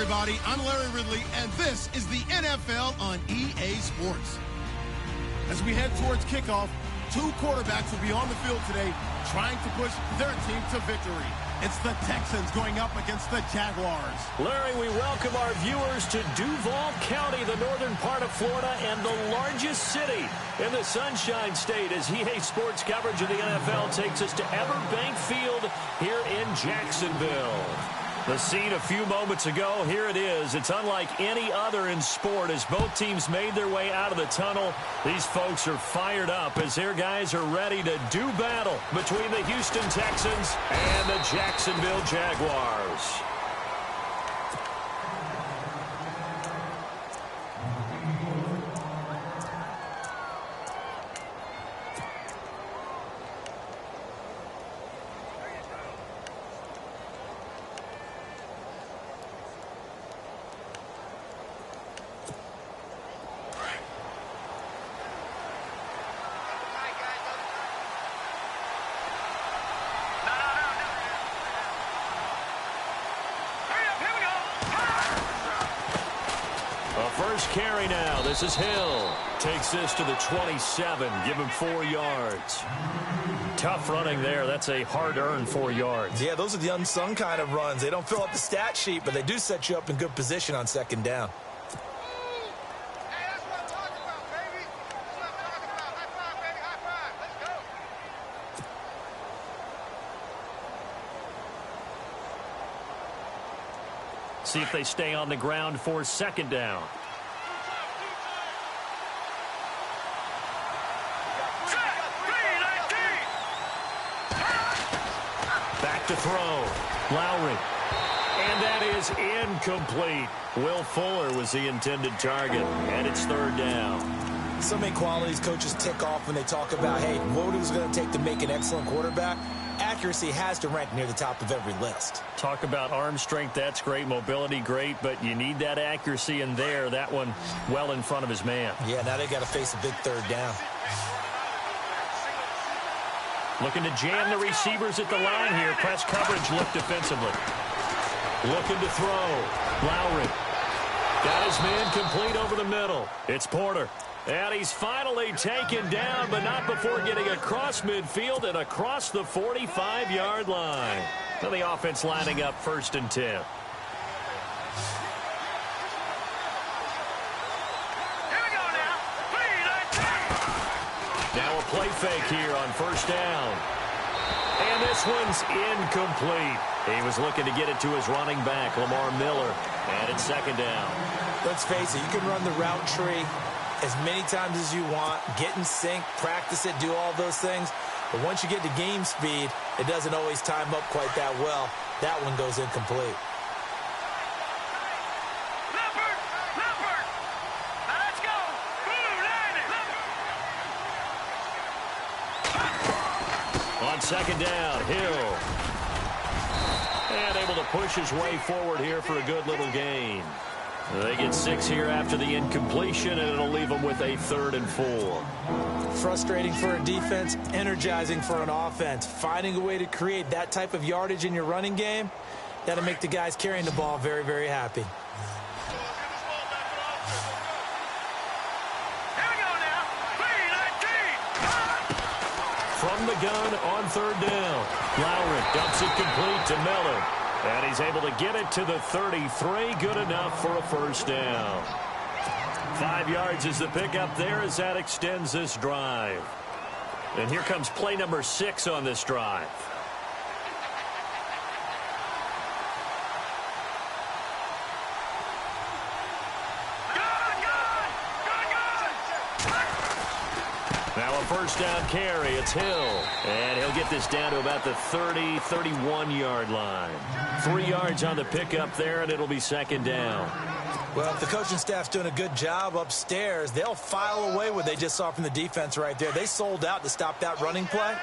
everybody. I'm Larry Ridley, and this is the NFL on EA Sports. As we head towards kickoff, two quarterbacks will be on the field today trying to push their team to victory. It's the Texans going up against the Jaguars. Larry, we welcome our viewers to Duval County, the northern part of Florida, and the largest city in the Sunshine State, as EA Sports coverage of the NFL takes us to Everbank Field here in Jacksonville. The scene a few moments ago, here it is. It's unlike any other in sport as both teams made their way out of the tunnel. These folks are fired up as their guys are ready to do battle between the Houston Texans and the Jacksonville Jaguars. First carry now. This is Hill. Takes this to the 27. Give him 4 yards. Tough running there. That's a hard-earned 4 yards. Yeah, those are the unsung kind of runs. They don't fill up the stat sheet, but they do set you up in good position on second down. See if they stay on the ground for second down. Back to throw. Lowry. And that is incomplete. Will Fuller was the intended target, and it's third down. So many qualities coaches tick off when they talk about, hey, what it was going to take to make an excellent quarterback. Accuracy has to rank near the top of every list. Talk about arm strength, that's great. Mobility, great, but you need that accuracy in there. That one well in front of his man. Yeah, now they got to face a big third down. Looking to jam the receivers at the line here. Press coverage, look defensively. Looking to throw. Lowry. Got his man complete over the middle. It's Porter. And he's finally taken down, but not before getting across midfield and across the 45-yard line. So the offense lining up 1st and 10. Here we go now. Now a play fake here on 1st down. And this one's incomplete. He was looking to get it to his running back, Lamar Miller. And it's 2nd down. Let's face it, you can run the route tree as many times as you want, get in sync, practice it, do all those things. But once you get to game speed, it doesn't always time up quite that well. That one goes incomplete. Leopard! Leopard! Now let's go! Blue, 90! On 2nd down, Hill. And able to push his way forward here for a good little gain. They get 6 here after the incompletion, and it'll leave them with a 3rd and 4. Frustrating for a defense, energizing for an offense. Finding a way to create that type of yardage in your running game, that'll make the guys carrying the ball very, very happy. Here we go now. 3-19! From the gun on 3rd down. Lowry dumps it complete to Miller. And he's able to get it to the 33. Good enough for a 1st down. 5 yards is the pickup there as that extends this drive. And here comes play number 6 on this drive. Now a 1st down carry. It's Hill. And he'll get this down to about the 30, 31-yard line. 3 yards on the pickup there, and it'll be 2nd down. Well, if the coaching staff's doing a good job upstairs, they'll file away what they just saw from the defense right there. They sold out to stop that running play.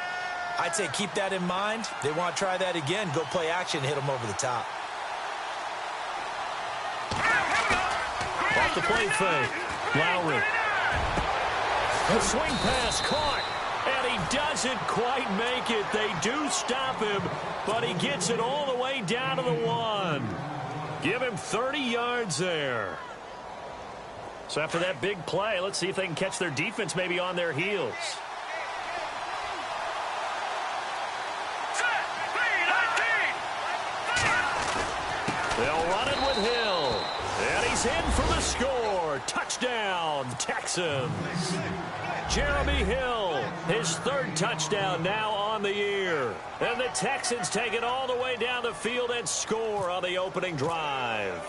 I'd say keep that in mind. They want to try that again. Go play action, hit them over the top. Off the play fake. Lowry. A swing pass caught, and he doesn't quite make it. They do stop him, but he gets it all the way down to the 1. Give him 30 yards there. So after that big play, let's see if they can catch their defense maybe on their heels. They'll run it with Hill. And he's in for the score. Touchdown, Texans. Jeremy Hill, his third touchdown now on the year. And the Texans take it all the way down the field and score on the opening drive.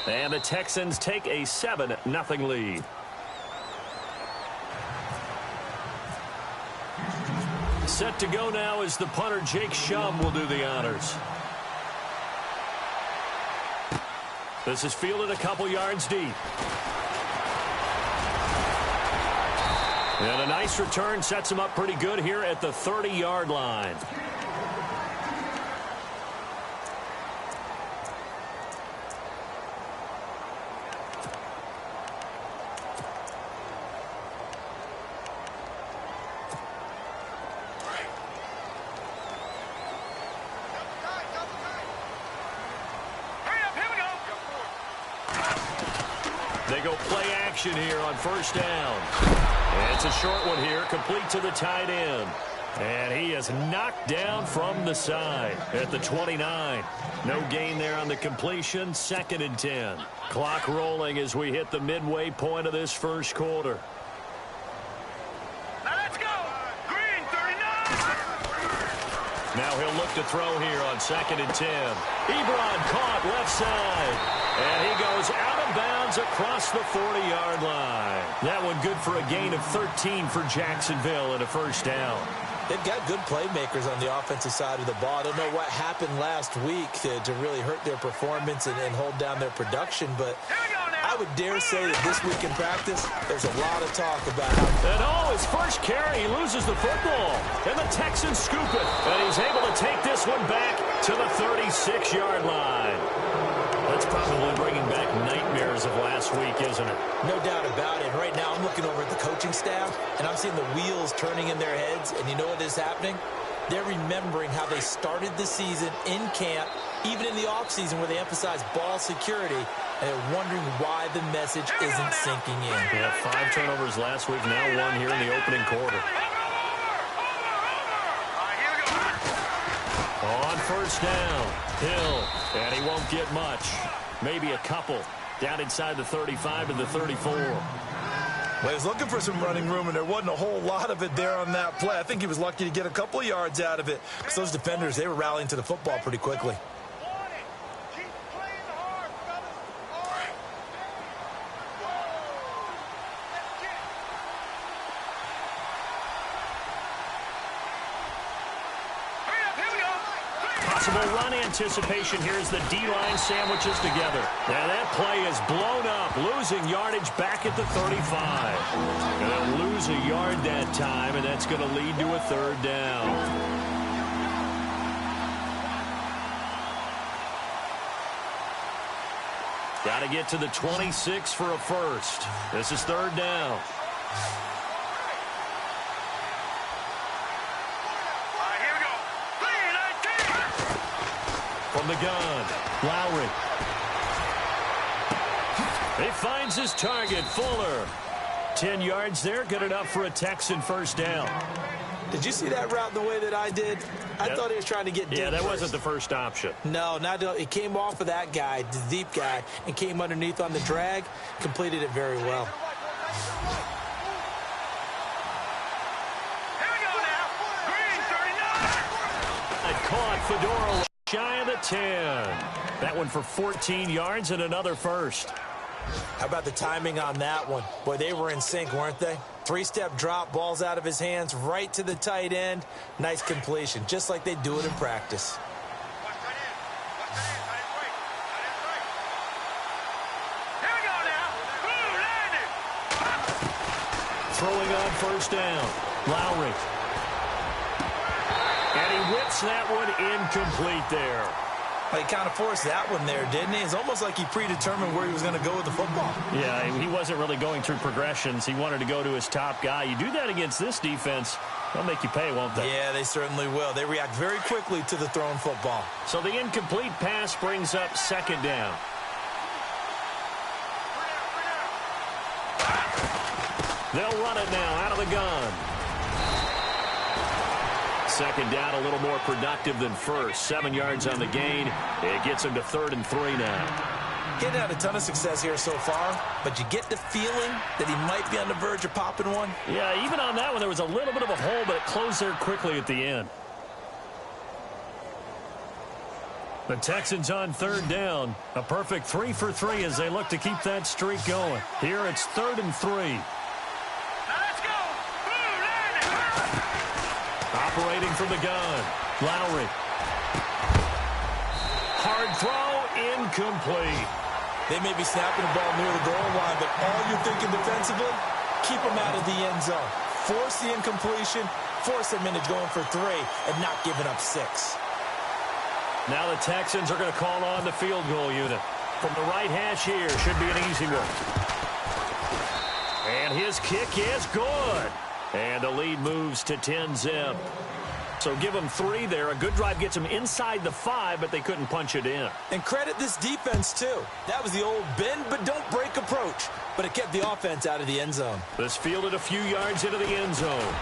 And the Texans take a 7-0 lead. Set to go now is the punter, Jake Shum, will do the honors. This is fielded a couple yards deep. And a nice return sets him up pretty good here at the 30-yard line. They go play action here on first down. And it's a short one here, complete to the tight end. And he is knocked down from the side at the 29. No gain there on the completion, 2nd and 10. Clock rolling as we hit the midway point of this first quarter. Now let's go. Green, 39. Now he'll look to throw here on 2nd and 10. Ebron caught left side. And he goes out of bounds across the 40-yard line. That one good for a gain of 13 for Jacksonville and a first down. They've got good playmakers on the offensive side of the ball. I don't know what happened last week to really hurt their performance and hold down their production, but I would dare say that this week in practice, there's a lot of talk about how... And his first carry, he loses the football. And the Texans scoop it. And he's able to take this one back to the 36-yard line. That's probably bringing back nightmares of last week, isn't it? No doubt about it. Right now, I'm looking over at the coaching staff, and I'm seeing the wheels turning in their heads. And you know what is happening? They're remembering how they started the season in camp, even in the offseason where they emphasized ball security, and they're wondering why the message isn't sinking in. We had 5 turnovers last week, now 1 here in the opening quarter. On first down, Hill, and he won't get much. Maybe a couple. Down inside the 35 to the 34. Well, he was looking for some running room, and there wasn't a whole lot of it there on that play. I think he was lucky to get a couple of yards out of it, because those defenders, they were rallying to the football pretty quickly. Run anticipation here as the D-line sandwiches together. Now that play is blown up, losing yardage back at the 35. And they'll lose a yard that time, and that's going to lead to a 3rd down. Got to get to the 26 for a first. This is 3rd down. From the gun, Lowry. He finds his target, Fuller. 10 yards there, good enough for a Texan first down. Did you see that route the way that I did? I thought he was trying to get deep. Yeah, that wasn't the first option. No, it came off of that guy, the deep guy, and came underneath on the drag, completed it very well. Here we go now. Green, 39. Caught Fedora. Shy of the 10. That one for 14 yards and another first. How about the timing on that one? Boy, they were in sync, weren't they? 3-step drop, balls out of his hands, right to the tight end. Nice completion, just like they do it in practice. Here we go now. Blue landed. Throwing on first down. Lowry. And he whips that one incomplete there. Well, he kind of forced that one there, didn't he? It's almost like he predetermined where he was going to go with the football. Yeah, he wasn't really going through progressions. He wanted to go to his top guy. You do that against this defense, they'll make you pay, won't they? Yeah, they certainly will. They react very quickly to the thrown football. So the incomplete pass brings up second down. They'll run it now out of the gun. Second down, a little more productive than first. 7 yards on the gain. It gets him to 3rd and 3 now. Getting had a ton of success here so far, but you get the feeling that he might be on the verge of popping one. Yeah, even on that one, there was a little bit of a hole, but it closed there quickly at the end. The Texans on 3rd down. A perfect 3 for 3 as they look to keep that streak going. Here it's 3rd and 3. Operating from the gun. Lowry. Hard throw, incomplete. They may be snapping the ball near the goal line, but all you're thinking defensively, keep them out of the end zone. Force the incompletion, force them into going for 3, and not giving up 6. Now the Texans are going to call on the field goal unit. From the right hash here, should be an easy one. And his kick is good. And the lead moves to 10-zip. So give them 3 there. A good drive gets them inside the 5, but they couldn't punch it in. And credit this defense, too. That was the old bend but don't break approach. But it kept the offense out of the end zone. This fielded a few yards into the end zone.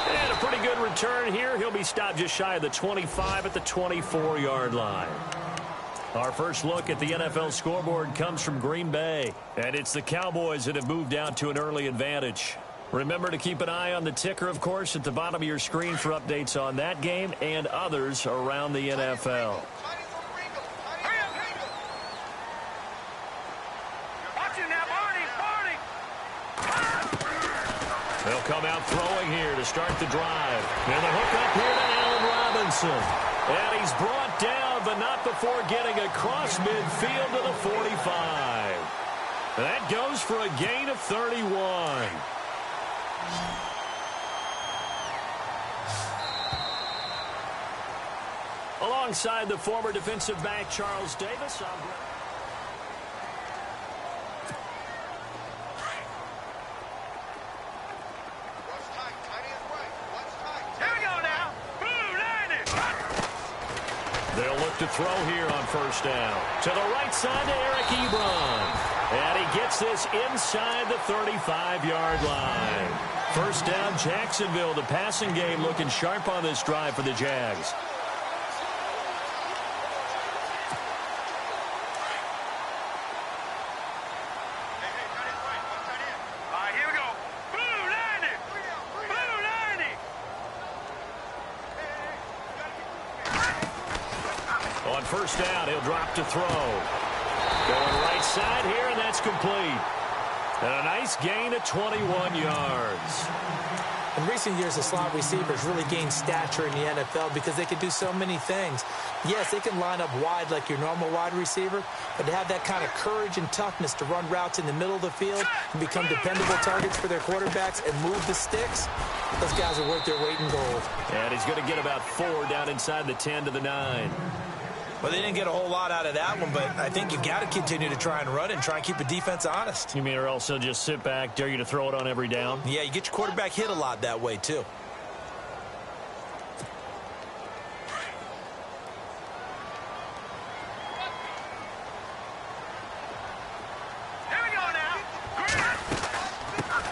And a pretty good return here. He'll be stopped just shy of the 25 at the 24-yard line. Our first look at the NFL scoreboard comes from Green Bay. And it's the Cowboys that have moved out to an early advantage. Remember to keep an eye on the ticker, of course, at the bottom of your screen for updates on that game and others around the NFL. They'll come out throwing here to start the drive. And the hook up here to Allen Robinson. And he's brought down, but not before getting across midfield to the 45. That goes for a gain of 31. Alongside the former defensive back Charles Davis. They'll look to throw here on first down. To the right side to Eric Ebron. And he gets this inside the 35-yard line. First down, Jacksonville. The passing game looking sharp on this drive for the Jags. On first down, he'll drop to throw. Going right side here, and that's complete. And a nice gain of 21 yards. In recent years, the slot receivers really gained stature in the NFL because they can do so many things. Yes, they can line up wide like your normal wide receiver, but to have that kind of courage and toughness to run routes in the middle of the field and become dependable targets for their quarterbacks and move the sticks, those guys are worth their weight in gold. And he's going to get about 4 down inside the 10 to the 9. Well, they didn't get a whole lot out of that one, but I think you've got to continue to try and run and try and keep the defense honest. You mean or else they'll just sit back, dare you to throw it on every down? Yeah, you get your quarterback hit a lot that way, too. Here we go now.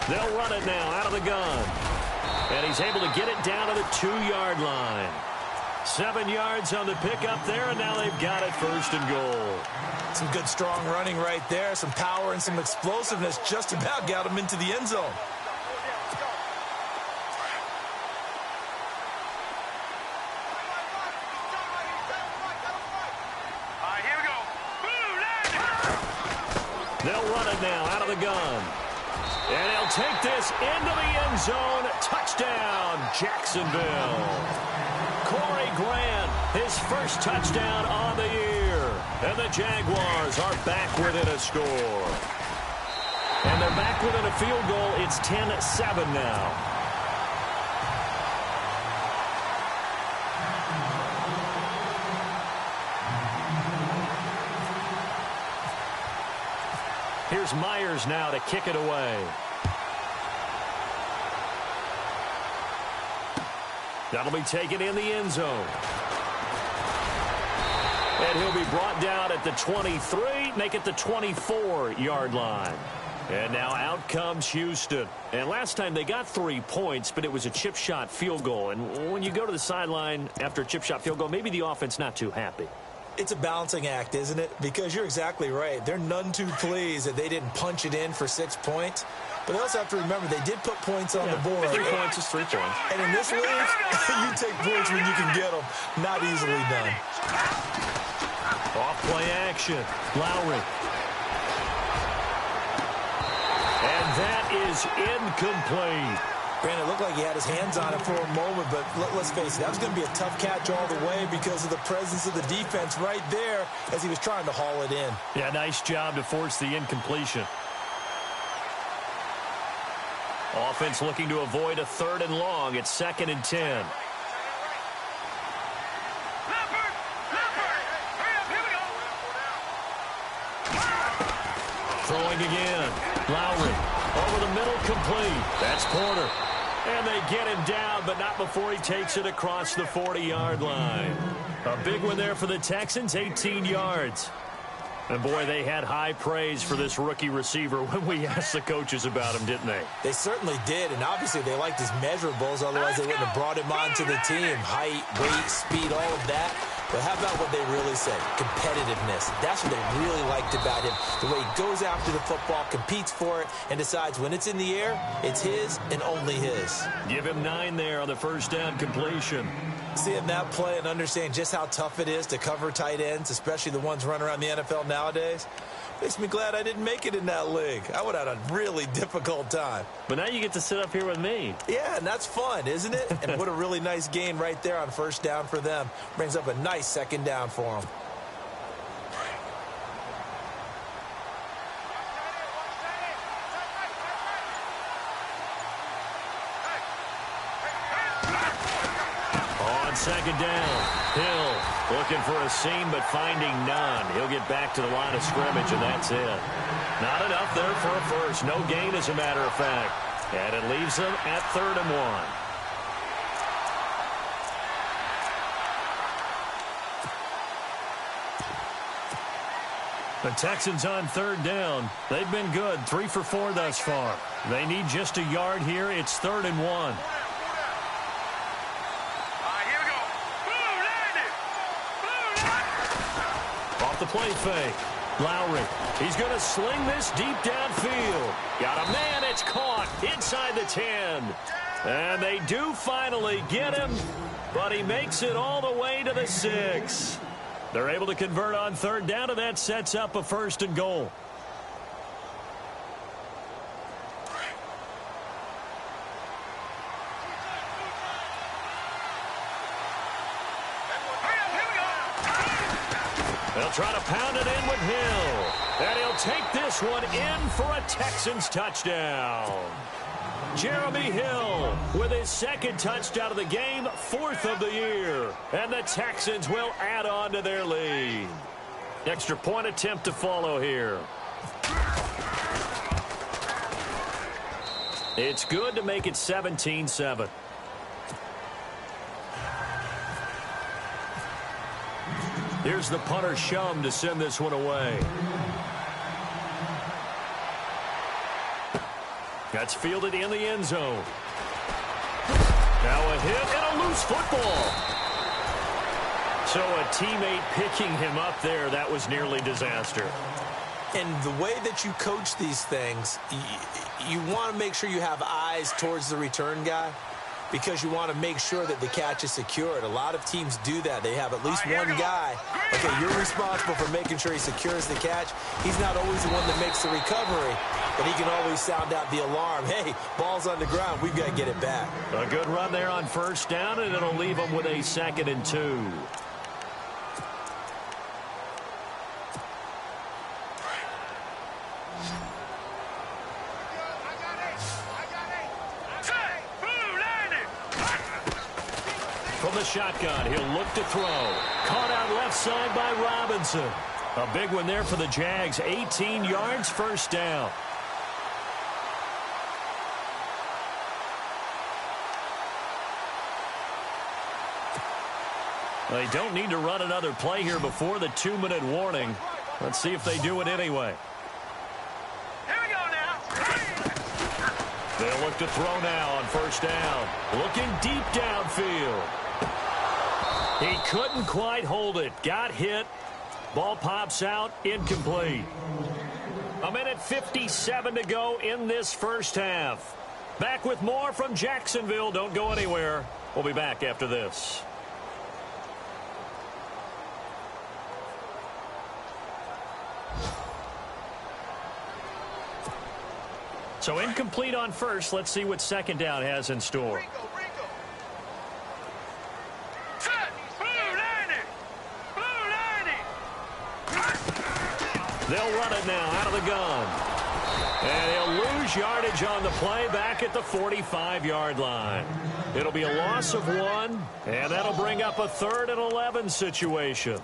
They'll run it now out of the gun. And he's able to get it down to the 2-yard line. 7 yards on the pickup there, and now they've got it first and goal. Some good, strong running right there. Some power and some explosiveness just about got him into the end zone. Here we go. They'll run it now out of the gun. And he'll take this into the end zone. Touchdown, Jacksonville. Corey Grant, his first touchdown on the year. And the Jaguars are back within a score. And they're back within a field goal. It's 10-7 now. Here's Myers now to kick it away. That'll be taken in the end zone. And he'll be brought down at the 23, make it the 24-yard line. And now out comes Houston. And last time they got 3 points, but it was a chip shot field goal. And when you go to the sideline after a chip shot field goal, maybe the offense not too happy. It's a balancing act, isn't it? Because you're exactly right. They're none too pleased that they didn't punch it in for 6 points. But they also have to remember they did put points on the board. 3 points is 3 points. And in this league, you take points when you can get them. Not easily done. Off play action. Lowry. And that is incomplete. Granted, it looked like he had his hands on it for a moment, but let's face it, that was going to be a tough catch all the way because of the presence of the defense right there as he was trying to haul it in. Yeah, nice job to force the incompletion. Offense looking to avoid a 3rd and long. It's 2nd and 10. Throwing again. Lowry. Over the middle, complete. That's Porter. And they get him down, but not before he takes it across the 40-yard line. A big one there for the Texans, 18 yards. And, boy, they had high praise for this rookie receiver when we asked the coaches about him, didn't they? They certainly did, and obviously they liked his measurables. Otherwise, they wouldn't have brought him onto the team. Height, weight, speed, all of that. But how about what they really said? Competitiveness. That's what they really liked about him. The way he goes after the football, competes for it, and decides when it's in the air, it's his and only his. Give him 9 there on the first down completion. Seeing that play and understand just how tough it is to cover tight ends, especially the ones running around the NFL nowadays, makes me glad I didn't make it in that league. I would have had a really difficult time. But now you get to sit up here with me. Yeah, and that's fun, isn't it? And what a really nice gain right there on first down for them. Brings up a nice 2nd down for them. On 2nd down, Hill looking for a seam but finding none. He'll get back to the line of scrimmage, and that's it. Not enough there for a first. No gain, as a matter of fact. And it leaves them at 3rd and 1. The Texans on 3rd down. They've been good, 3 for 4 thus far. They need just a yard here. It's 3rd and 1. Off the play fake. Lowry. He's going to sling this deep downfield. Got a man. It's caught inside the 10. And they do finally get him, but he makes it all the way to the 6. They're able to convert on 3rd down, and that sets up a 1st and goal. They'll try to pound it in with Hill. And he'll take this one in for a Texans touchdown. Jeremy Hill with his 2nd touchdown of the game, 4th of the year. And the Texans will add on to their lead. Extra point attempt to follow here. It's good to make it 17-7. Here's the punter, Shum, to send this one away. That's fielded in the end zone. Now a hit and a loose football. So a teammate picking him up there, that was nearly disaster. And the way that you coach these things, you want to make sure you have eyes towards the return guy, because you want to make sure that the catch is secured. A lot of teams do that. They have at least one guy. Okay, you're responsible for making sure he secures the catch. He's not always the one that makes the recovery, but he can always sound out the alarm. Hey, ball's on the ground. We've got to get it back. A good run there on 1st down, and it'll leave them with a 2nd and 2. From the shotgun, he'll look to throw. Caught out left side by Robinson. A big one there for the Jags. 18 yards, first down. They don't need to run another play here before the 2-minute warning. Let's see if they do it anyway. Here we go now. They'll look to throw now on first down. Looking deep downfield. He couldn't quite hold it. Got hit. Ball pops out. Incomplete. 1:57 to go in this first half. Back with more from Jacksonville. Don't go anywhere. We'll be back after this. So incomplete on first. Let's see what second down has in store. Set. Blue 90. Blue 90. They'll run it now out of the gun. And he'll lose yardage on the play back at the 45-yard line. It'll be a loss of 1, and that'll bring up a 3rd and 11 situation.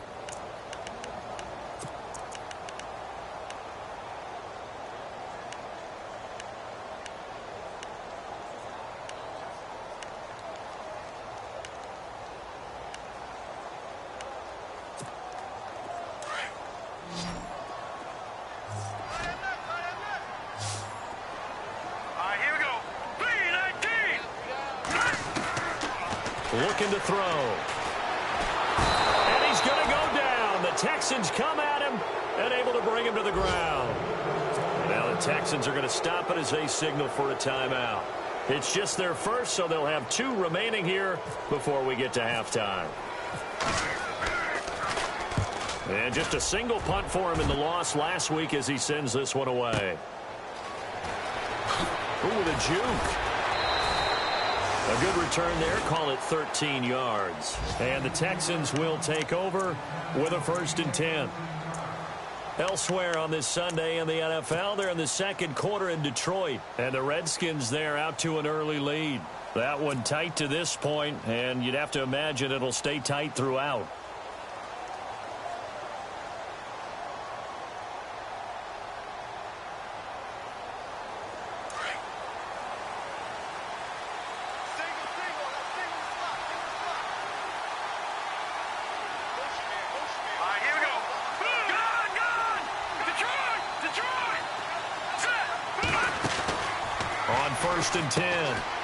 Looking to throw. And he's going to go down. The Texans come at him and able to bring him to the ground. Now the Texans are going to stop it as they signal for a timeout. It's just their first, so they'll have 2 remaining here before we get to halftime. And just a single punt for him in the loss last week as he sends this one away. Ooh, the juke. A good return there. Call it 13 yards. And the Texans will take over with a 1st and 10. Elsewhere on this Sunday in the NFL, they're in the second quarter in Detroit. And the Redskins there out to an early lead. That one tight to this point, and you'd have to imagine it'll stay tight throughout. And 10.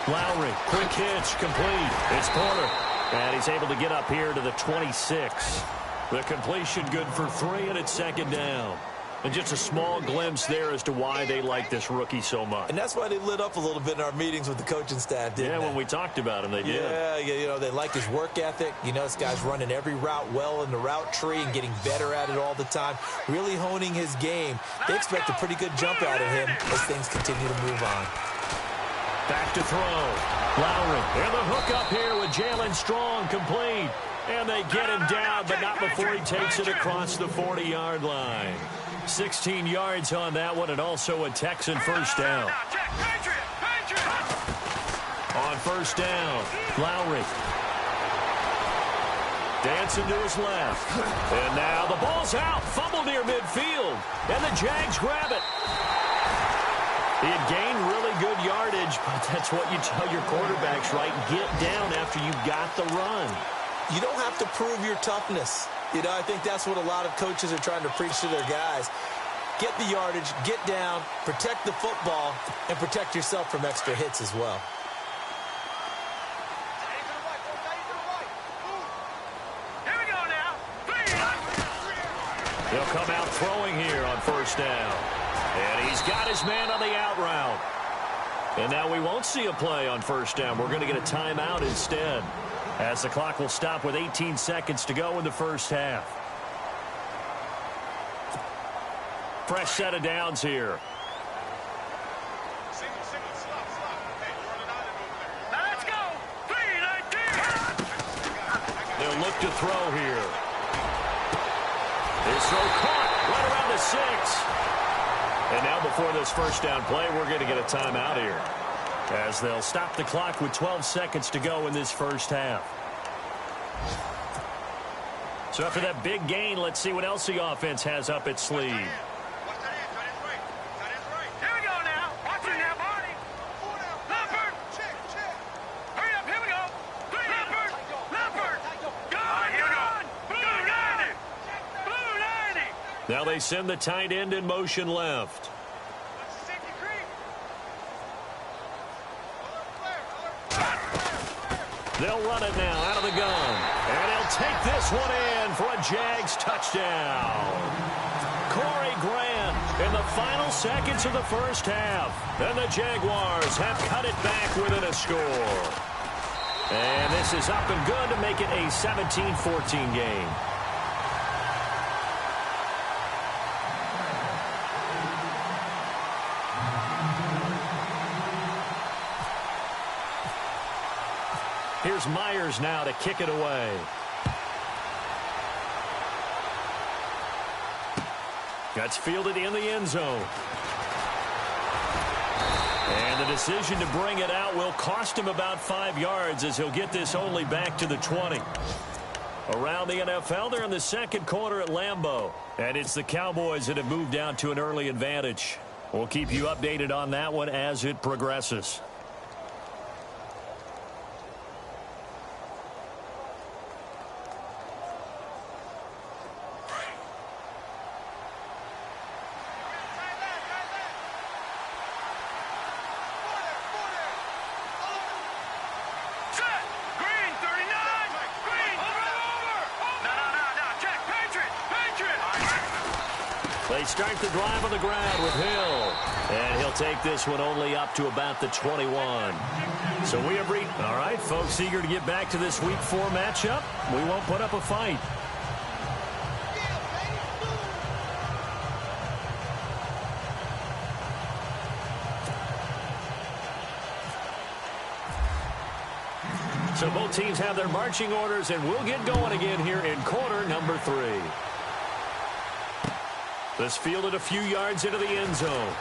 Lowry, quick hitch, complete. It's Porter. And he's able to get up here to the 26. The completion good for 3, and it's second down. And just a small glimpse there as to why they like this rookie so much. And that's why they lit up a little bit in our meetings with the coaching staff, didn't they? Yeah, when we talked about him, they did. Yeah, you know, they like his work ethic. You know, this guy's running every route well in the route tree and getting better at it all the time, really honing his game. They expect a pretty good jump out of him as things continue to move on. Back to throw. Lowry. And the hook up here with Jalen Strong, complete. And they get him down, but not before he takes it across the 40-yard line. 16 yards on that one, and also a Texan first down. On first down, Lowry. Dancing to his left. And now the ball's out. Fumble near midfield. And the Jags grab it. He had gained really good yardage, but that's what you tell your quarterbacks, right? Get down after you got the run. You don't have to prove your toughness. You know, I think that's what a lot of coaches are trying to preach to their guys. Get the yardage, get down, protect the football, and protect yourself from extra hits as well. Here we go now. He'll come out throwing here on first down. And he's got his man on the out route. And now we won't see a play on first down. We're going to get a timeout instead, as the clock will stop with 18 seconds to go in the first half. Fresh set of downs here. Let's go. 3-19. They'll look to throw here. His throw caught right around the 6. And now before this first down play, we're going to get a timeout here, as they'll stop the clock with 12 seconds to go in this first half. So after that big gain, let's see what else the offense has up its sleeve. Here we go now. Watch it now, Barney. Leopard. Hurry up, here we go. Leopard. Go. Here we go. Blue 90. Blue 90. Now they send the tight end in motion left. They'll run it now out of the gun. And he'll take this one in for a Jags touchdown. Corey Grant in the final seconds of the first half. And the Jaguars have cut it back within a score. And this is up and good to make it a 17-14 game. Here's Myers now to kick it away. That's fielded in the end zone. And the decision to bring it out will cost him about 5 yards as he'll get this only back to the 20. Around the NFL, they're in the second quarter at Lambeau. And it's the Cowboys that have moved down to an early advantage. We'll keep you updated on that one as it progresses. They start the drive on the ground with Hill. And he'll take this one only up to about the 21. So we have reached. All right, folks, eager to get back to this Week 4 matchup. We won't put up a fight. So both teams have their marching orders, and we'll get going again here in quarter number 3. This fielded a few yards into the end zone.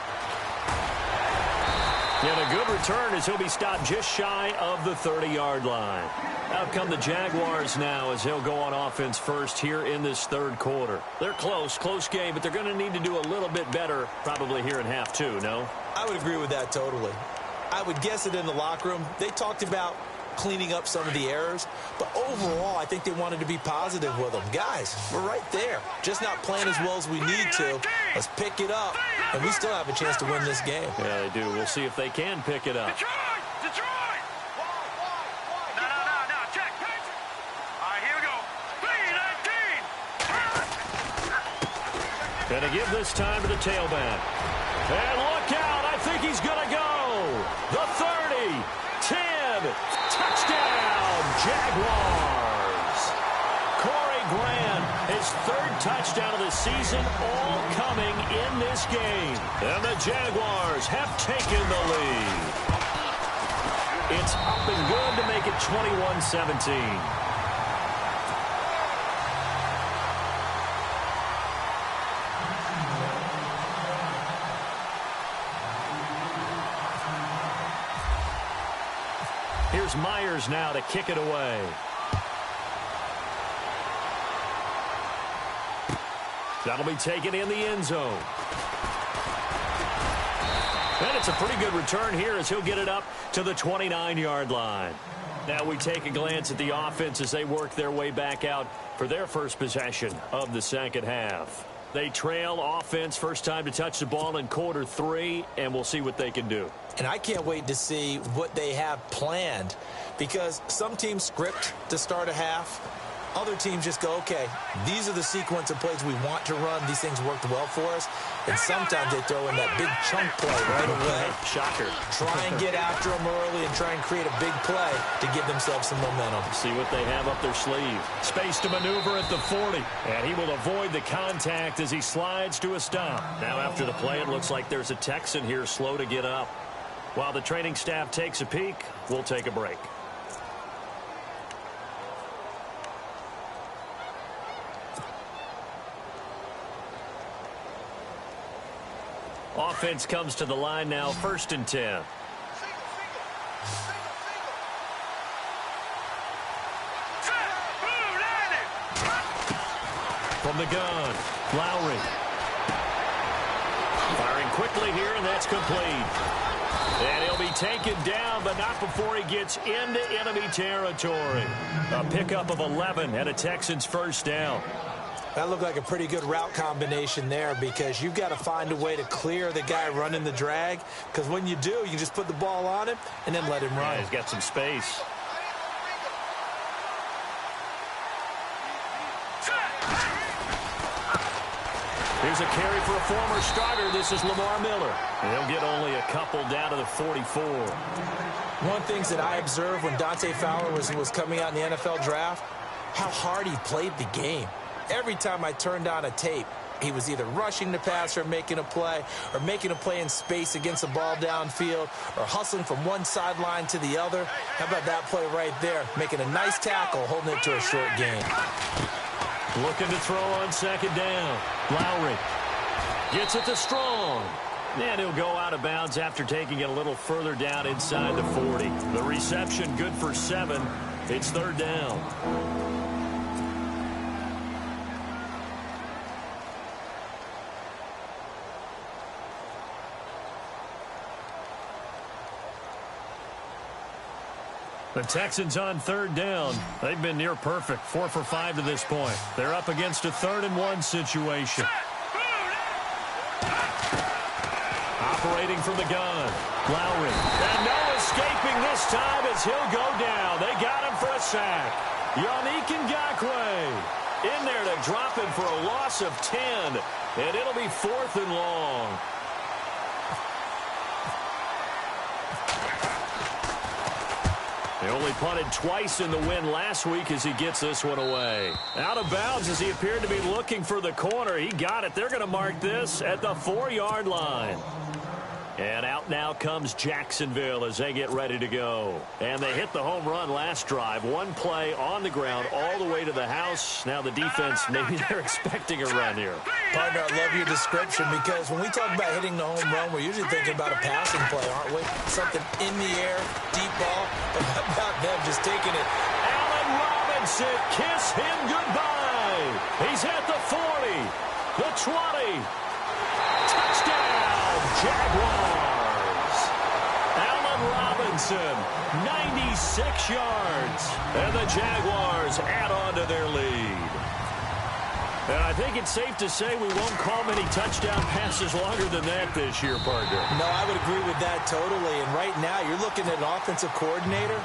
And a good return as he'll be stopped just shy of the 30-yard line. Out come the Jaguars now as they'll go on offense first here in this third quarter. They're close game, but they're going to need to do a little bit better probably here in half 2, no? I would agree with that totally. I would guess it in the locker room. They talked about cleaning up some of the errors, but overall I think they wanted to be positive with them. Guys, we're right there, just not playing as well as we need to. Let's pick it up, and we still have a chance to win this game. Yeah, they do. We'll see if they can pick it up. Detroit! No, check. All right, here we go. 3-19. Gonna give this time to the tailback. And look out, I think he's gonna go. The 30, 10, touchdown, Jaguars. Corey Grant, his third touchdown of the season, all coming in this game. And the Jaguars have taken the lead. It's up and good to make it 21-17. Here's Myers now to kick it away. That'll be taken in the end zone. And it's a pretty good return here as he'll get it up to the 29-yard line. Now we take a glance at the offense as they work their way back out for their first possession of the second half. They trail offense first time to touch the ball in quarter 3, and we'll see what they can do. And I can't wait to see what they have planned, because some teams script to start a half. Other teams just go, okay, these are the sequence of plays we want to run. These things worked well for us. And sometimes they throw in that big chunk play right away. Shocker. Try and get after them early and try and create a big play to give themselves some momentum. See what they have up their sleeve. Space to maneuver at the 40. And he will avoid the contact as he slides to a stop. Now after the play, it looks like there's a Texan here slow to get up. While the training staff takes a peek, we'll take a break. Offense comes to the line now, 1st and 10. From the gun, Lowry. Firing quickly here, and that's complete. And he'll be taken down, but not before he gets into enemy territory. A pickup of 11 and a Texans first down. That looked like a pretty good route combination there, because you've got to find a way to clear the guy running the drag, because when you do, you just put the ball on him and then let him run. Yeah, he's got some space. Here's a carry for a former starter. This is Lamar Miller. And he'll get only a couple down to the 44. One things that I observed when Dante Fowler was coming out in the NFL draft, how hard he played the game. Every time I turned on a tape, he was either rushing the passer, making a play in space against the ball downfield, or hustling from one sideline to the other. How about that play right there? Making a nice tackle, holding it to a short gain. Looking to throw on second down. Lowry gets it to Strong. And he'll go out of bounds after taking it a little further down inside the 40. The reception good for 7. It's third down. The Texans on third down. They've been near perfect. 4 for 5 to this point. They're up against a 3rd-and-1 situation. Operating from the gun. Lowry. And no escaping this time as he'll go down. They got him for a sack. Yannick Ngakoue in there to drop him for a loss of 10. And it'll be 4th and long. They only punted twice in the win last week as he gets this one away. Out of bounds as he appeared to be looking for the corner. He got it. They're going to mark this at the 4-yard line. And out now comes Jacksonville as they get ready to go. And they hit the home run last drive. One play on the ground all the way to the house. Now the defense, maybe they're expecting a run here. Partner, I love your description, because when we talk about hitting the home run, we're usually thinking about a passing play, aren't we? Something in the air, deep ball. But how about them just taking it? Allen Robinson, kiss him goodbye. He's at the 40, the 20. Touchdown, Jaguars. Allen Robinson, 96 yards. And the Jaguars add on to their lead. And I think it's safe to say we won't call many touchdown passes longer than that this year, partner. No, I would agree with that totally. And right now, you're looking at an offensive coordinator.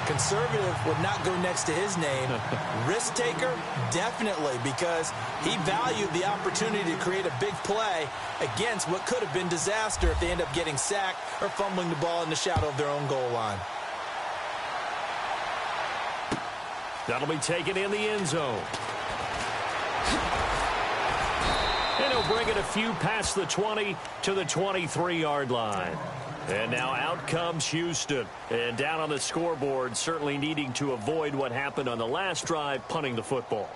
Conservative would not go next to his name. Risk taker, definitely, because he valued the opportunity to create a big play against what could have been disaster if they end up getting sacked or fumbling the ball in the shadow of their own goal line. That'll be taken in the end zone. And he'll bring it a few past the 20 to the 23-yard line. And now out comes Houston. And down on the scoreboard, certainly needing to avoid what happened on the last drive, punting the football.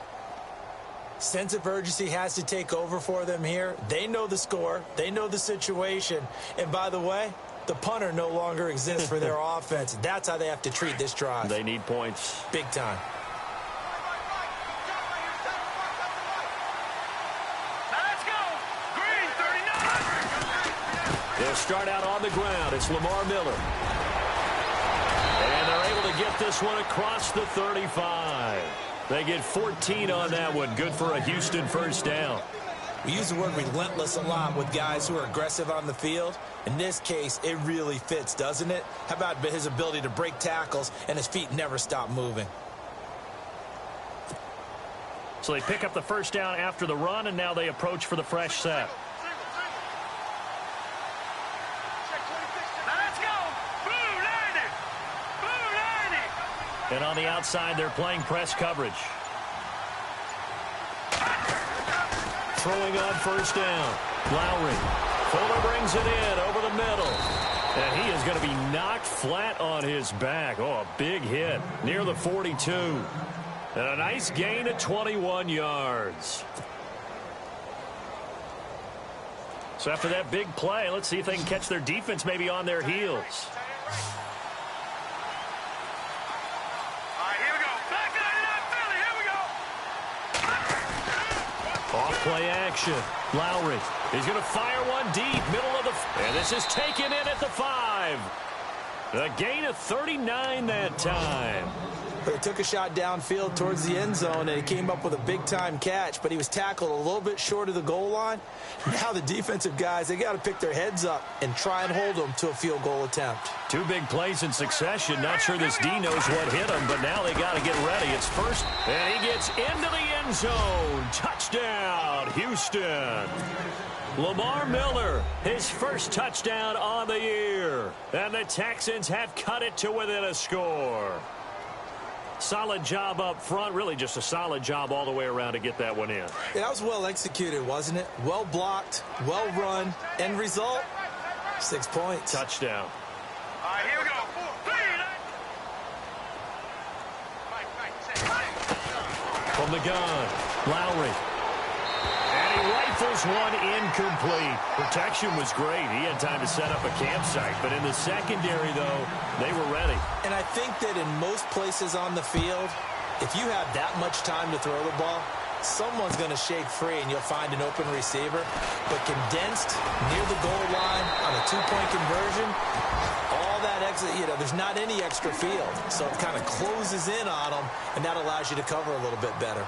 Sense of urgency has to take over for them here. They know the score. They know the situation. And by the way, the punter no longer exists for their offense. That's how they have to treat this drive. They need points. Big time. They'll start out on the ground. It's Lamar Miller. And they're able to get this one across the 35. They get 14 on that one. Good for a Houston first down. We use the word relentless a lot with guys who are aggressive on the field. In this case, it really fits, doesn't it? How about his ability to break tackles and his feet never stop moving? So they pick up the first down after the run, and now they approach for the fresh set. And on the outside, they're playing press coverage. Throwing on first down. Lowry. Fuller brings it in over the middle. And he is going to be knocked flat on his back. Oh, a big hit near the 42. And a nice gain of 21 yards. So after that big play, let's see if they can catch their defense maybe on their heels. Off play action. Lowry. He's going to fire one deep. Middle of the... And this is taken in at the 5. A gain of 39 that time. He took a shot downfield towards the end zone, and he came up with a big-time catch, but he was tackled a little bit short of the goal line. Now the defensive guys, they got to pick their heads up and try and hold them to a field goal attempt. 2 big plays in succession. Not sure this D knows what hit him, but now they got to get ready. It's first, and he gets into the end zone. Touchdown, Houston. Lamar Miller, his first touchdown on the year. And the Texans have cut it to within a score. Solid job up front. Really just a solid job all the way around to get that one in. Yeah, that was well executed, wasn't it? Well blocked, well run. End result, 6 points. Touchdown. All right, here we go. From the gun, Lowry. And he rifles one incomplete. Protection was great. He had time to set up a campsite. But in the secondary, though, they were ready. And I think that in most places on the field, if you have that much time to throw the ball, someone's going to shake free and you'll find an open receiver. But condensed near the goal line on a 2-point conversion, all that extra, there's not any extra field. So it kind of closes in on them, and that allows you to cover a little bit better.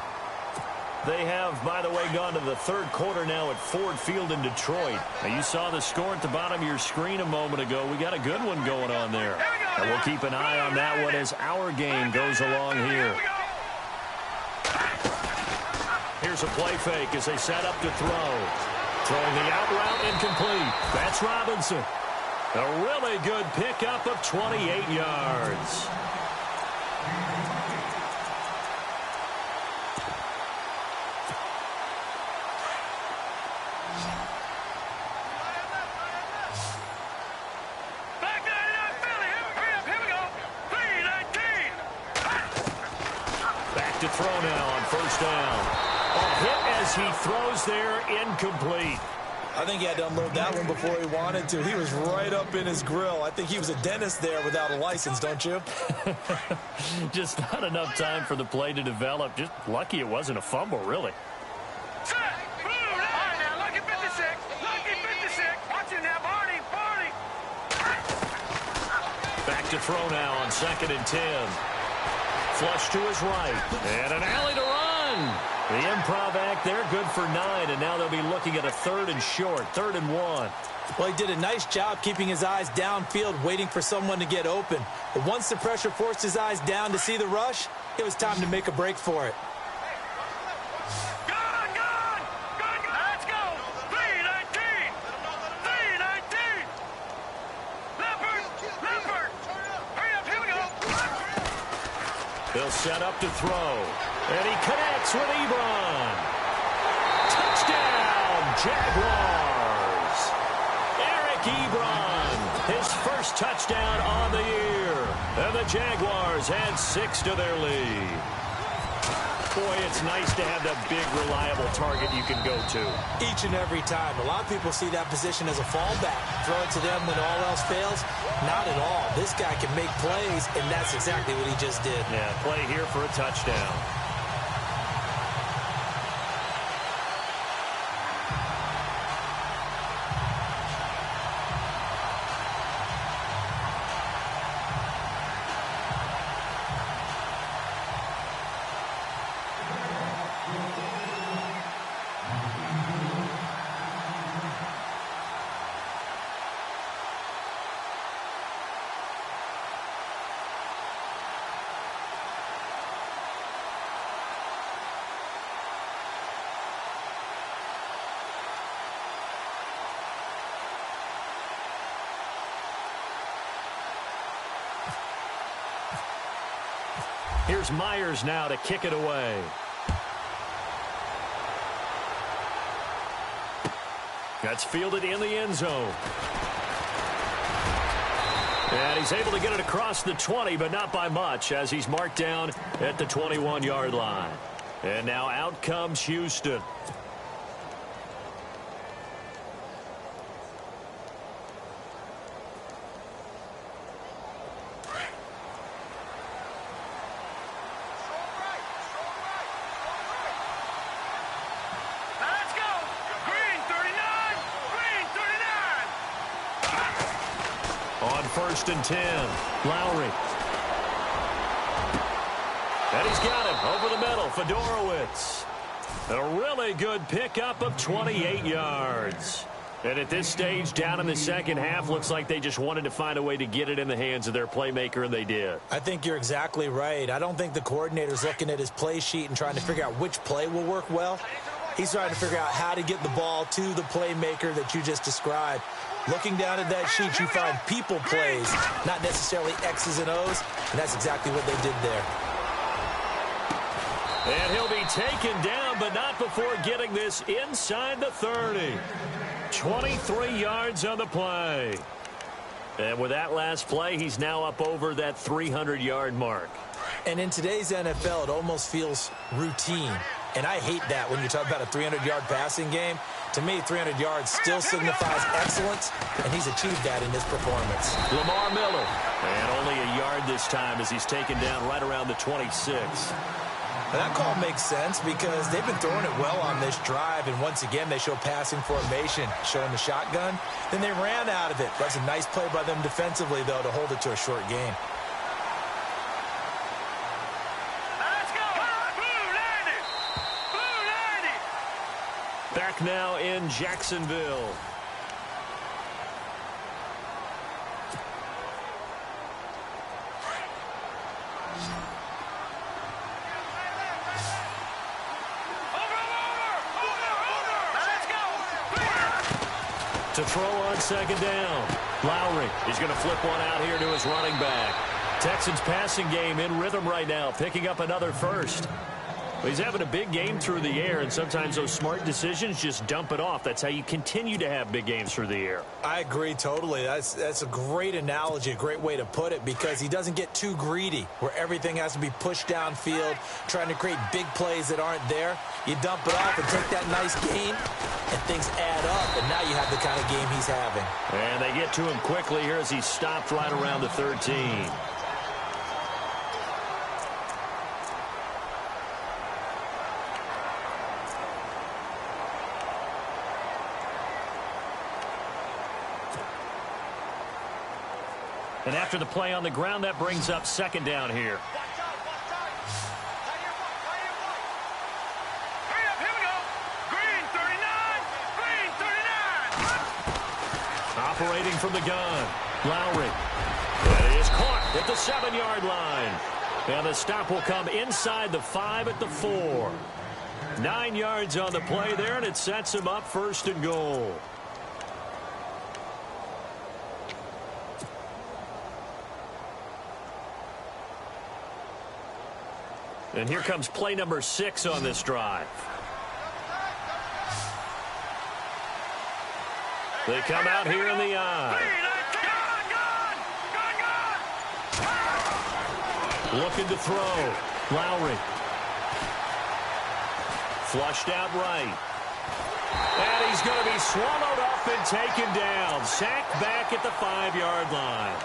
They have, by the way, gone to the third quarter now at Ford Field in Detroit. Now, you saw the score at the bottom of your screen a moment ago. We got a good one going on there. And we'll keep an eye on that one as our game goes along here. Here's a play fake as they set up to throw. Throwing the out route incomplete. That's Robinson. A really good pickup of 28 yards. To throw now on first down. A hit as he throws there, incomplete. I think he had to unload that one before he wanted to. He was right up in his grill. I think he was a dentist there without a license, don't you? Just not enough time for the play to develop. Just lucky it wasn't a fumble, really. Set. All right, now, lucky 56. Lucky 56. Watch it now, Barney. Back to throw now on 2nd and 10. Flush to his right, and an alley to run. The improv act there, good for 9, and now they'll be looking at a 3rd and short, 3rd and 1. Well, he did a nice job keeping his eyes downfield, waiting for someone to get open. But once the pressure forced his eyes down to see the rush, it was time to make a break for it. Let's go. 319. 319. Leopard. Hurry up, here we go. They'll set up to throw. And he connects with Ebron. Touchdown, Jaguars. Eric Ebron, his first touchdown on the year. And the Jaguars add 6 to their lead. Boy, it's nice to have that big, reliable target you can go to. Each and every time. A lot of people see that position as a fallback. Throw it to them when all else fails. Not at all. This guy can make plays, and that's exactly what he just did. Yeah, play here for a touchdown. Here's Myers now to kick it away. That's fielded in the end zone. And he's able to get it across the 20, but not by much, as he's marked down at the 21-yard line. And now out comes Houston. first and 10. Lowry. And he's got it over the middle. Fedorowicz. And a really good pickup of 28 yards. And at this stage, down in the second half, looks like they just wanted to find a way to get it in the hands of their playmaker, and they did. I think you're exactly right. I don't think the coordinator's looking at his play sheet and trying to figure out which play will work well. He's trying to figure out how to get the ball to the playmaker that you just described. Looking down at that sheet, you find people plays, not necessarily X's and O's, and that's exactly what they did there. And he'll be taken down, but not before getting this inside the 30. 23 yards on the play. And with that last play, he's now up over that 300-yard mark. And in today's NFL, it almost feels routine. And I hate that when you talk about a 300-yard passing game. To me, 300 yards still signifies excellence, and he's achieved that in his performance. Lamar Miller. And only a yard this time as he's taken down right around the 26. And that call makes sense because they've been throwing it well on this drive, and once again they show passing formation, showing the shotgun. Then they ran out of it. That's a nice play by them defensively, though, to hold it to a short gain. Let's go! Blue landed! Blue landed! Back now in Jacksonville. To throw on second down. Lowry. He's going to flip one out here to his running back. Texans passing game in rhythm right now, picking up another first. He's having a big game through the air, and sometimes those smart decisions just dump it off. That's how you continue to have big games through the air. I agree totally. That's a great analogy, a great way to put it, because he doesn't get too greedy where everything has to be pushed downfield, trying to create big plays that aren't there. You dump it off and take that nice gain, and things add up, and now you have the kind of game he's having. And they get to him quickly here as he stopped right around the 13. And after the play on the ground, that brings up second down here. Hurry up, here we go. Green 39. Green 39. Operating from the gun. Lowry. And he is caught at the 7-yard line. And the stop will come inside the 5 at the 4. 9 yards on the play there, and it sets him up first and goal. And here comes play number 6 on this drive. They come out here in the eye. Looking to throw. Lowry. Flushed out right. And he's going to be swallowed up and taken down. Sacked back at the 5-yard line.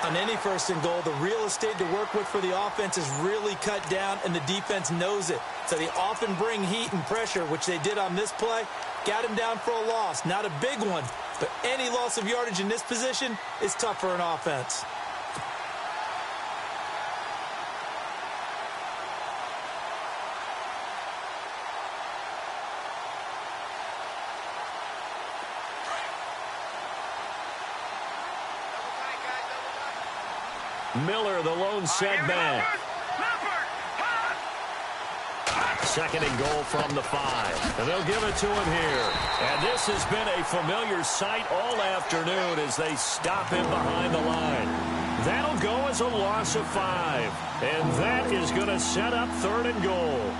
On any first and goal, the real estate to work with for the offense is really cut down, and the defense knows it. So they often bring heat and pressure, which they did on this play. Got him down for a loss. Not a big one, but any loss of yardage in this position is tough for an offense. Miller, the lone setback. Second and goal from the 5. And they'll give it to him here. And this has been a familiar sight all afternoon as they stop him behind the line. That'll go as a loss of 5. And that is going to set up third and goal.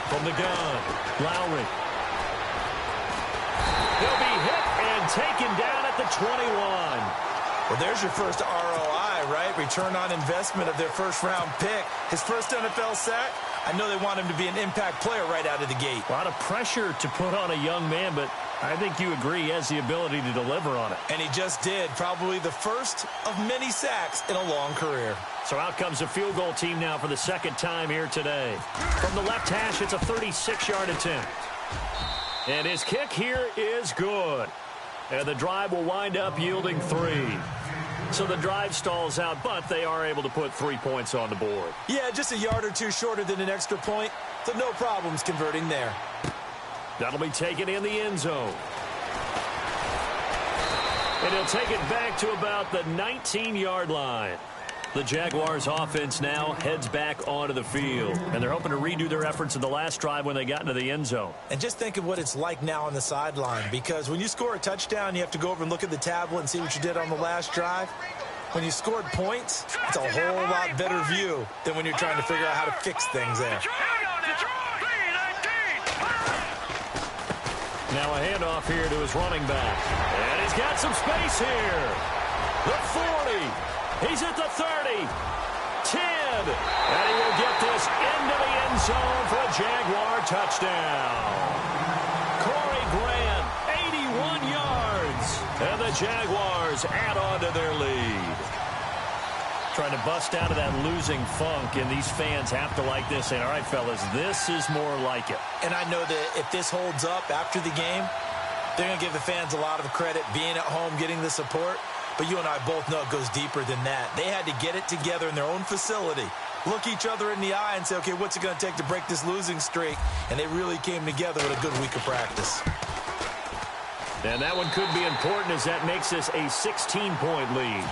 From the gun, Lowry. He'll be hit and taken down at the 21. Well, there's your first ROI, right? Return on investment of their first-round pick. His first NFL sack. I know they want him to be an impact player right out of the gate. A lot of pressure to put on a young man, but I think you agree he has the ability to deliver on it. And he just did. Probably the first of many sacks in a long career. So out comes a field goal team now for the second time here today. From the left hash, it's a 36-yard attempt. And his kick here is good. And the drive will wind up yielding 3. So the drive stalls out, but they are able to put 3 points on the board. Yeah, just a yard or two shorter than an extra point, so no problems converting there. That'll be taken in the end zone. And he'll take it back to about the 19-yard line. The Jaguars offense now heads back onto the field, and they're hoping to redo their efforts in the last drive when they got into the end zone. And just think of what it's like now on the sideline, because when you score a touchdown, you have to go over and look at the tablet and see what you did on the last drive. When you scored points, it's a whole lot better view than when you're trying to figure out how to fix things there. Now a handoff here to his running back. And he's got some space here. The 40. He's at the 30, 10, and he will get this into the end zone for a Jaguar touchdown. Corey Grant, 81 yards, and the Jaguars add on to their lead. Trying to bust out of that losing funk, and these fans have to like this, saying, all right, fellas, this is more like it. And I know that if this holds up after the game, they're going to give the fans a lot of credit, being at home, getting the support. But you and I both know it goes deeper than that. They had to get it together in their own facility, look each other in the eye and say, okay, what's it going to take to break this losing streak? And they really came together with a good week of practice. And that one could be important as that makes this a 16-point lead.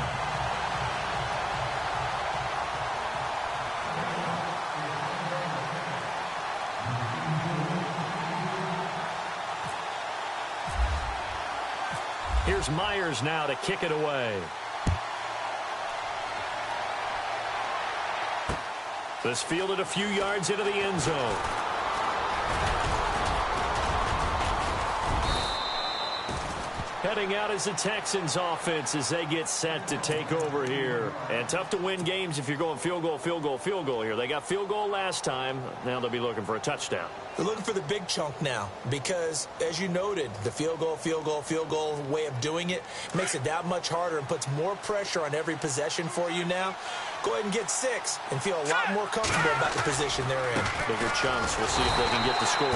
Here's Myers now to kick it away. This fielded a few yards into the end zone. Heading out is the Texans offense as they get set to take over here. And tough to win games if you're going field goal, field goal, field goal here. They got field goal last time. Now they'll be looking for a touchdown. They're looking for the big chunk now because, as you noted, the field goal way of doing it makes it that much harder and puts more pressure on every possession for you now. Go ahead and get 6 and feel a lot more comfortable about the position they're in. Bigger chunks. We'll see if they can get the score.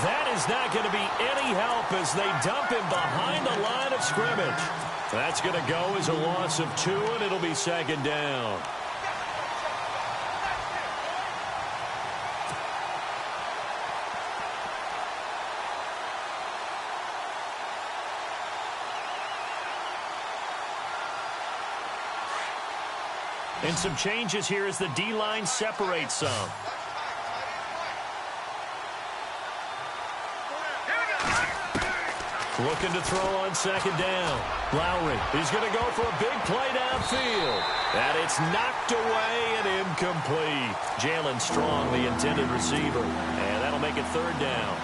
That is not going to be any help as they dump him behind the line of scrimmage. That's going to go as a loss of 2, and it'll be second down. And some changes here as the D-line separates some. Looking to throw on second down. Lowry, he's going to go for a big play downfield. And it's knocked away and incomplete. Jalen Strong, the intended receiver. And that'll make it third down.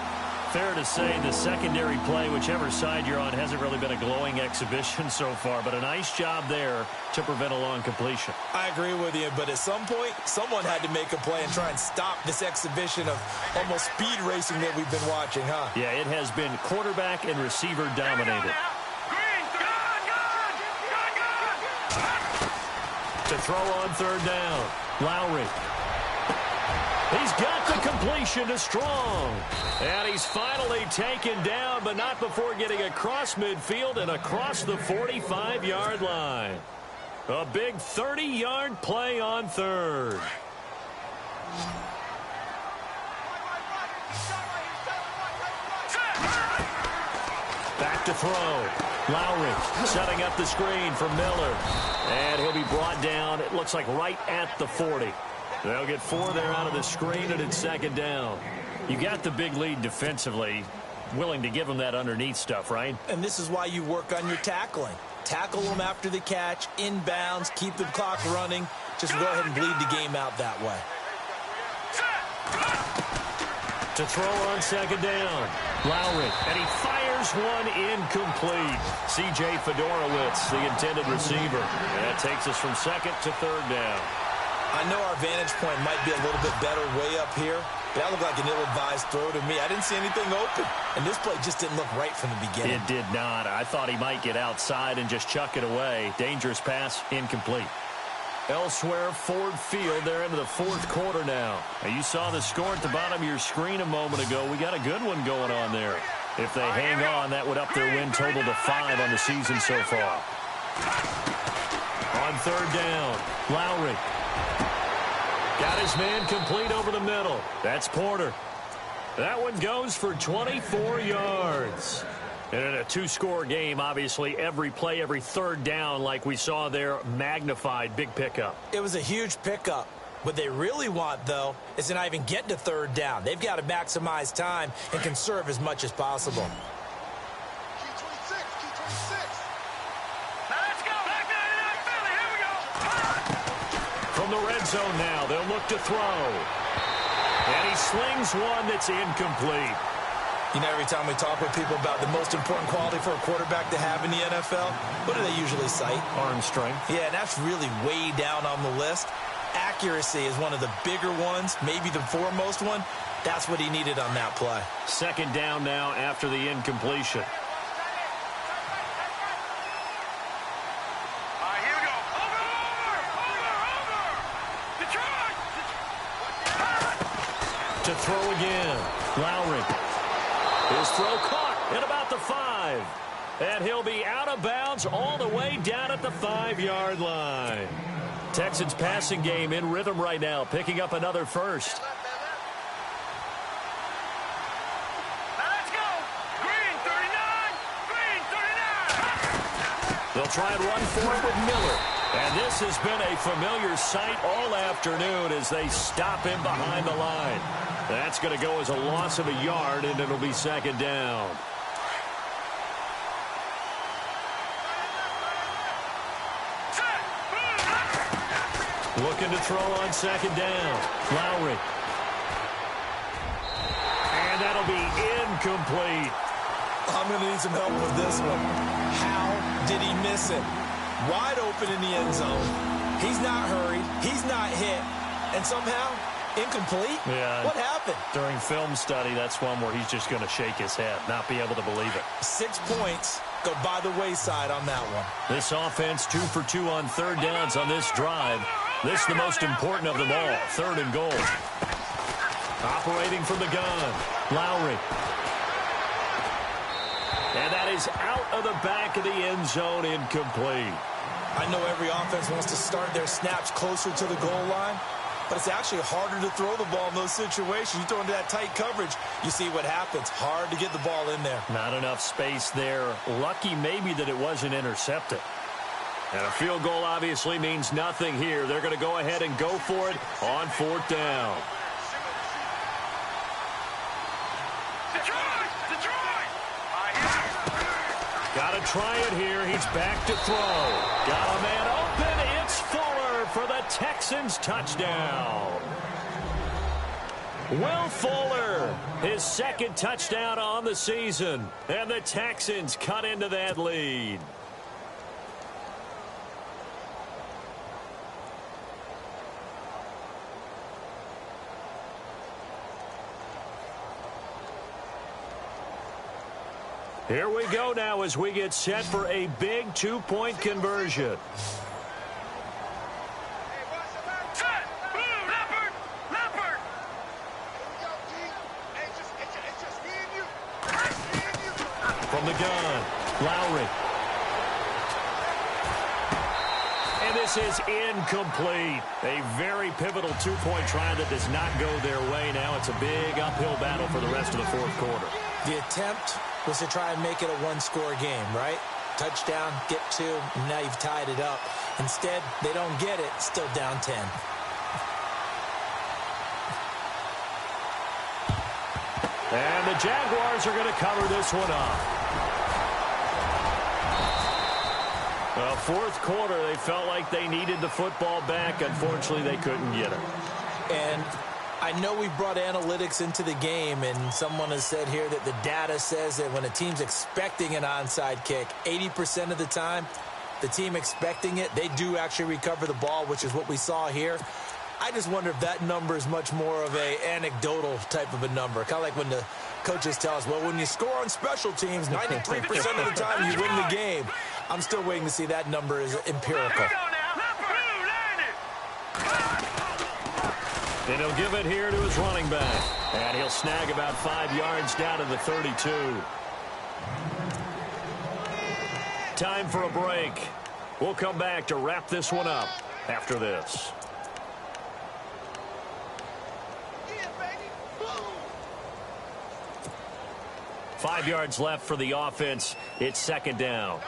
Fair to say the secondary play, whichever side you're on, hasn't really been a glowing exhibition so far, but a nice job there to prevent a long completion. I agree with you, but at some point, someone had to make a play and try and stop this exhibition of almost speed racing that we've been watching, huh? Yeah, it has been quarterback and receiver dominated. To throw on third down, Lowry. He's got the completion to Strong. And he's finally taken down, but not before getting across midfield and across the 45-yard line. A big 30-yard play on third. Back to throw. Lowry setting up the screen for Miller. And he'll be brought down, it looks like right at the 40. They'll get 4 there out of the screen, and it's second down. You got the big lead defensively, willing to give them that underneath stuff, right? And this is why you work on your tackling. Tackle them after the catch, inbounds, keep the clock running. Just go ahead and bleed the game out that way. To throw on second down. Lowry, and he fires one incomplete. C.J. Fedorowicz, the intended receiver. And that takes us from second to third down. I know our vantage point might be a little bit better way up here, but that looked like an ill-advised throw to me. I didn't see anything open, and this play just didn't look right from the beginning. It did not. I thought he might get outside and just chuck it away. Dangerous pass, incomplete. Elsewhere, Ford Field, they're into the fourth quarter now. You saw the score at the bottom of your screen a moment ago. We got a good one going on there. If they hang on, that would up their win total to 5 on the season so far. On third down, Lowry. Got his man complete over the middle. That's Porter. That one goes for 24 yards. And in a two-score game, obviously, every play, every third down, like we saw there, magnified, big pickup. It was a huge pickup. What they really want, though, is to not even get to third down. They've got to maximize time and conserve as much as possible. Key 26, key 26. Now let's go. Back to Philly. Here we go. From the red zone now, they'll look to throw. And he slings one that's incomplete. You know, every time we talk with people about the most important quality for a quarterback to have in the NFL, what do they usually cite? Arm strength. Yeah, and that's really way down on the list. Accuracy is one of the bigger ones, maybe the foremost one. That's what he needed on that play. Second down now after the incompletion. All right, here we go. Over. Detroit. To throw again. Lowry. His throw caught at about the 5. And he'll be out of bounds all the way down at the 5-yard line. Texans passing game in rhythm right now, picking up another first. Now let's go. Green 39. Green 39. They'll try and run for it with Miller. And this has been a familiar sight all afternoon as they stop him behind the line. That's going to go as a loss of a yard, and it'll be second down. Looking to throw on second down. Lowry. And that'll be incomplete. I'm going to need some help with this one. How did he miss it? Wide open in the end zone. He's not hurried. He's not hit. And somehow, incomplete? Yeah. What happened? During film study, that's one where he's just going to shake his head, not be able to believe it. 6 points go by the wayside on that one. This offense 2 for 2 on third downs on this drive. This is the most important of them all, third and goal. Operating from the gun, Lowry. And that is out of the back of the end zone, incomplete. I know every offense wants to start their snaps closer to the goal line, but it's actually harder to throw the ball in those situations. You throw into that tight coverage, you see what happens. Hard to get the ball in there. Not enough space there. Lucky maybe that it wasn't intercepted. And a field goal obviously means nothing here. They're going to go ahead and go for it on fourth down. Detroit. Got to try it here. He's back to throw. Got a man open. It's Fuller for the Texans touchdown. Will Fuller, his second touchdown on the season. And the Texans cut into that lead. Here we go now as we get set for a big two-point conversion. Set. Leopard. From the gun, Lowry. And this is incomplete. A very pivotal two-point try that does not go their way. Now it's a big uphill battle for the rest of the fourth quarter. The attempt was to try and make it a one-score game, right? Touchdown, get 2, and now you've tied it up. Instead, they don't get it, still down 10. And the Jaguars are going to cover this one up. Fourth quarter, they felt like they needed the football back. Unfortunately, they couldn't get it. And I know we've brought analytics into the game, and someone has said here that the data says that when a team's expecting an onside kick, 80% of the time, the team expecting it, they do actually recover the ball, which is what we saw here. I just wonder if that number is much more of a anecdotal type of a number. Kind of like when the coaches tell us, well, when you score on special teams, 93% of the time you win the game. I'm still waiting to see that number is empirical. And he'll give it here to his running back. And he'll snag about 5 yards down to the 32. Time for a break. We'll come back to wrap this one up after this. 5 yards left for the offense. It's second down.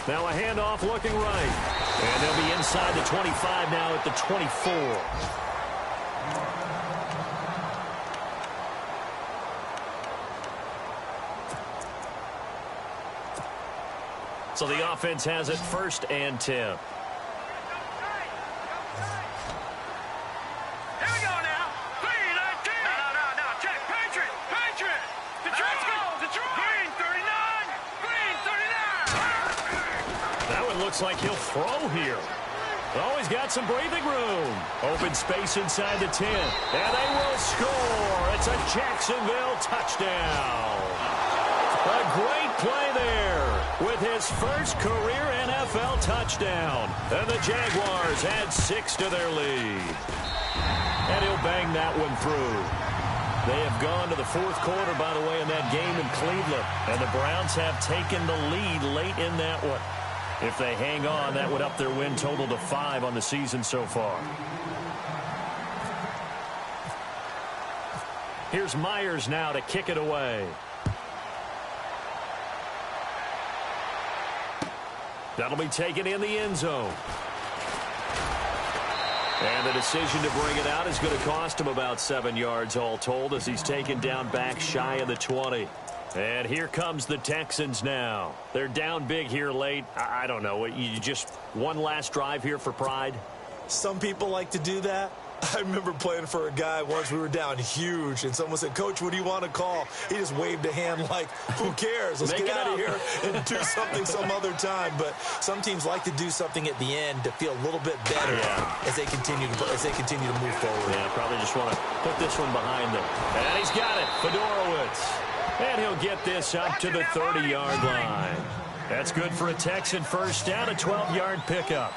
Now a handoff looking right. And they'll be inside the 25 now at the 24. So the offense has it 1st and 10. Looks like he'll throw here. Oh, he's got some breathing room. Open space inside the 10. And they will score. It's a Jacksonville touchdown. A great play there with his first career NFL touchdown. And the Jaguars add 6 to their lead. And he'll bang that one through. They have gone to the 4th quarter, by the way, in that game in Cleveland. And the Browns have taken the lead late in that one. If they hang on, that would up their win total to 5 on the season so far. Here's Myers now to kick it away. That'll be taken in the end zone. And the decision to bring it out is going to cost him about 7 yards all told as he's taken down back shy of the 20. And here comes the Texans now. They're down big here late. I don't know. You just one last drive here for pride? Some people like to do that. I remember playing for a guy once. We were down huge, and someone said, Coach, what do you want to call? He just waved a hand like, who cares? Let's get out of here and do something some other time. But some teams like to do something at the end to feel a little bit better as they continue to move forward. Yeah, probably just want to put this one behind them. And he's got it, Fedorowicz. And he'll get this up to the 30-yard line. That's good for a Texan first down, a 12-yard pickup.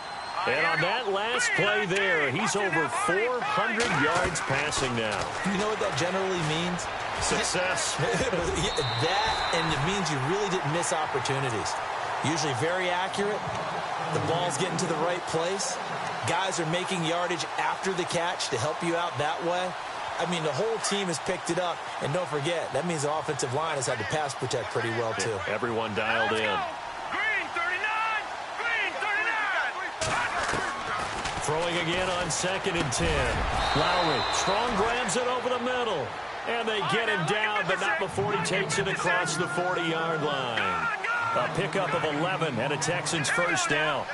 And on that last play there, he's over 400 yards passing now. You know what that generally means? Success. That, and it means you really didn't miss opportunities. Usually very accurate. The ball's getting to the right place. Guys are making yardage after the catch to help you out that way. I mean, the whole team has picked it up. And don't forget, that means the offensive line has had to pass protect pretty well, too. Yeah, everyone dialed in. Green 39! Green 39! Throwing again on 2nd and 10. Lowry, strong grabs it over the middle. And they get him down, but not before he takes it across the 40-yard line. A pickup of 11 and a Texans first down.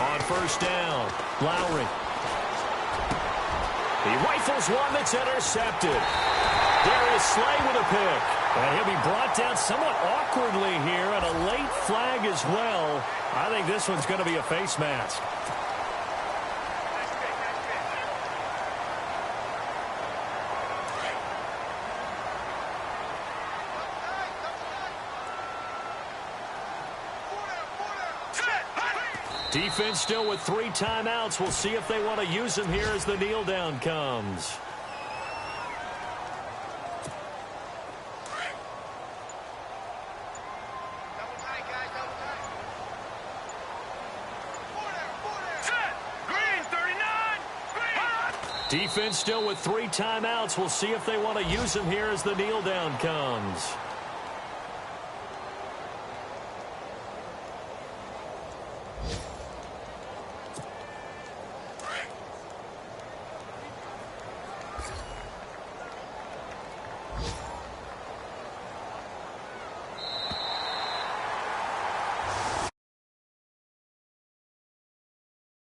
On first down, Lowry. He rifles one that's intercepted. Darius Slay with a pick. And he'll be brought down somewhat awkwardly here, and a late flag as well. I think this one's going to be a face mask. Defense still with 3 timeouts. We'll see if they want to use them here as the kneel down comes. Green 39! Defense still with 3 timeouts. We'll see if they want to use them here as the kneel down comes.